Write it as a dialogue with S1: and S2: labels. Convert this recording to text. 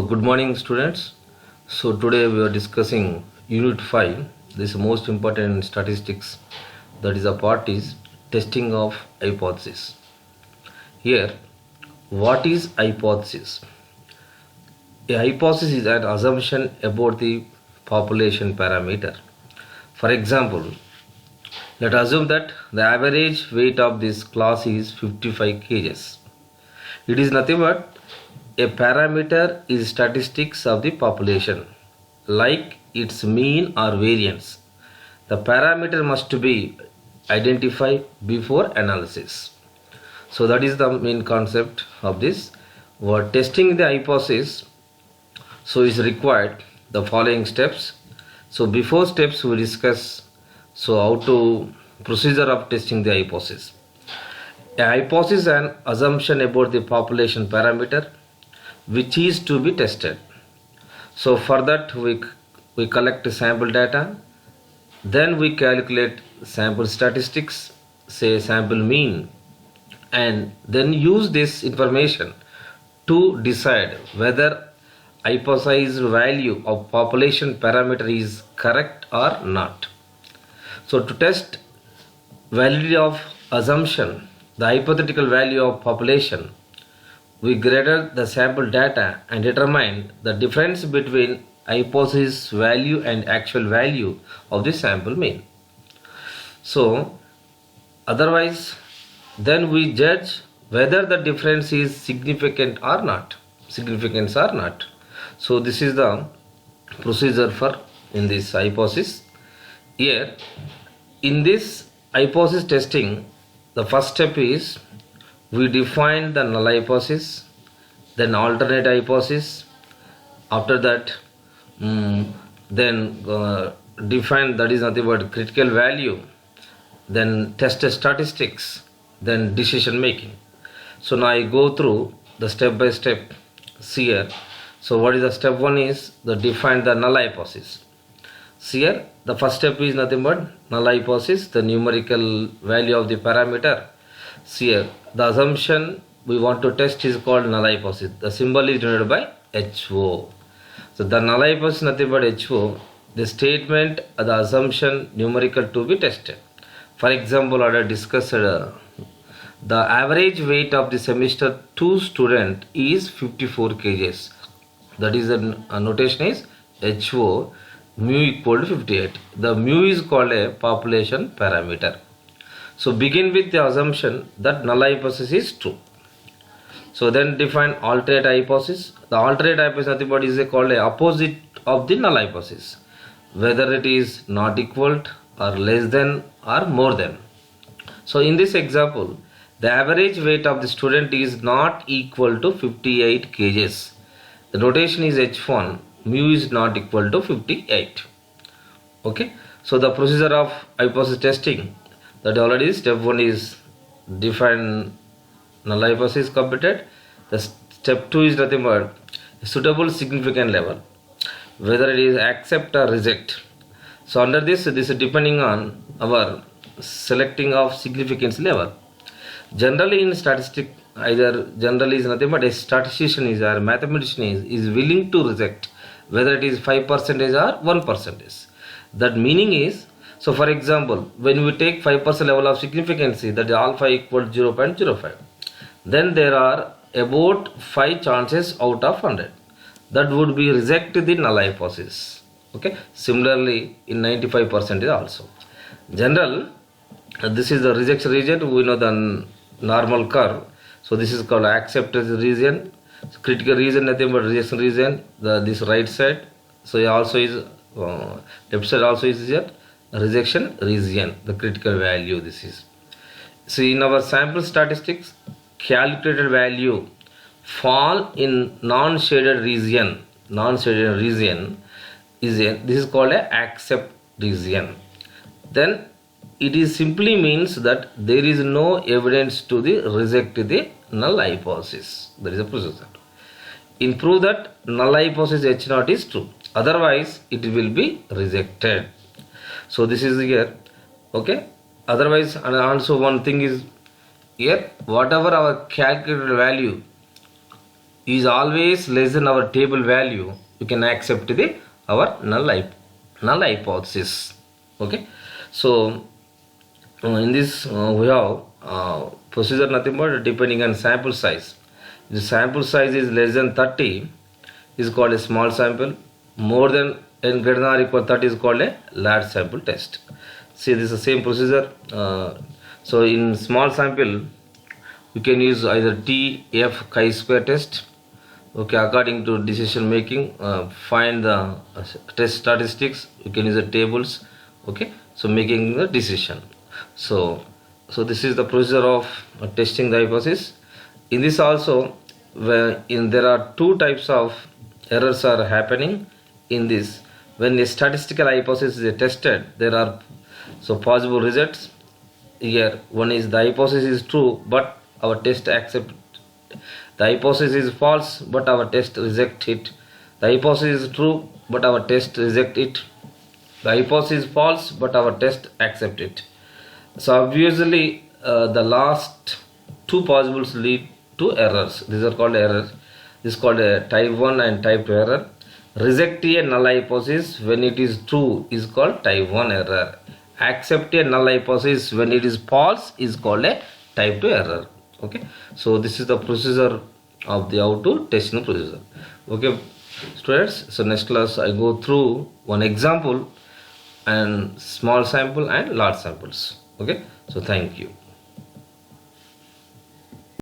S1: Good morning, students. So, today we are discussing Unit 5. This is most important statistics. That is, a part is testing of hypothesis. Here, what is hypothesis? A hypothesis is an assumption about the population parameter. For example, let us assume that the average weight of this class is 55 kgs. It is nothing but a parameter is statistics of the population, like its mean or variance. The parameter must be identified before analysis. So that is the main concept of this. For testing the hypothesis, so is required the following steps. So before steps we discuss how to procedure of testing the hypothesis. A hypothesis is an assumption about the population parameter which is to be tested. So for that we collect sample data, then we calculate sample statistics, say sample mean, and then use this information to decide whether hypothesized value of population parameter is correct or not. So to test validity of assumption, the hypothetical value of population, we graded the sample data and determined the difference between hypothesis value and actual value of the sample mean. So otherwise, then we judge whether the difference is significant or not. So this is the procedure for in this hypothesis. Here in this hypothesis testing, the first step is we define the null hypothesis, then alternate hypothesis. After that, then define, that is nothing but critical value, then test statistics, then decision making. So now I go through the step by step here. So what is the step one is the define the null hypothesis. Here the first step is nothing but null hypothesis, the numerical value of the parameter. Here the assumption we want to test is called null hypothesis. The symbol is denoted by HO. So the null hypothesis is nothing but HO, the statement, the assumption numerical to be tested. For example, I have discussed the average weight of the semester 2 student is 54 kgs. That is the notation is HO, mu equal to 58. The mu is called a population parameter. So begin with the assumption that null hypothesis is true. So then define alternate hypothesis. The alternate hypothesis nothing but is called a opposite of the null hypothesis, whether it is not equal to or less than or more than. So in this example, the average weight of the student is not equal to 58 kgs. The notation is H1, mu is not equal to 58. Okay. So the procedure of hypothesis testing, that already step 1 is define null hypothesis completed. The step 2 is nothing but suitable significant level, whether it is accept or reject. So under this is depending on our selecting of significance level. Generally in statistic, either generally is nothing but a statistician is or mathematician is willing to reject whether it is 5% or 1%. That meaning is, so for example, when we take 5% level of significance, that is alpha equal to 0.05, then there are about 5 chances out of 100 that would be reject the null hypothesis. Okay. Similarly in 95% also. General, this is the rejection region. We know the normal curve. So this is called acceptance region. So critical region nothing but rejection region. This right side. So also is left side also is here rejection region. The critical value this is. So in our sample statistics, calculated value fall in non-shaded region. Non-shaded region is this is called a accept region. Then it is simply means that there is no evidence to the reject the null hypothesis. There is a procedure. In prove that null hypothesis H naught is true. Otherwise it will be rejected. So this is here. Okay. Otherwise, and also one thing is here, whatever our calculated value is always less than our table value, you can accept the our null hypothesis. Okay, so in this we have procedure nothing but depending on sample size. If the sample size is less than 30 is called a small sample, more than n greater than or equal to 30 is called a large sample test. See, this is the same procedure. So in small sample you can use either T, F, chi-square test. Okay, according to decision making, find the test statistics. You can use the tables. Okay, so making the decision. So this is the procedure of testing the hypothesis. In this also, there are two types of errors are happening in this. When a statistical hypothesis is tested, there are possible results. Here one is the hypothesis is true but our test accept, the hypothesis is false but our test reject it, the hypothesis is true but our test reject it, the hypothesis is false but our test accept it. So obviously the last two possibles lead to errors. These are called errors. This is called a type 1 and type 2 error. Reject a null hypothesis when it is true is called type 1 error. Accept a null hypothesis when it is false is called a type 2 error. Okay, so this is the procedure of the how to testing procedure. Okay students, so next class I go through one example and small sample and large samples. Okay, so thank you.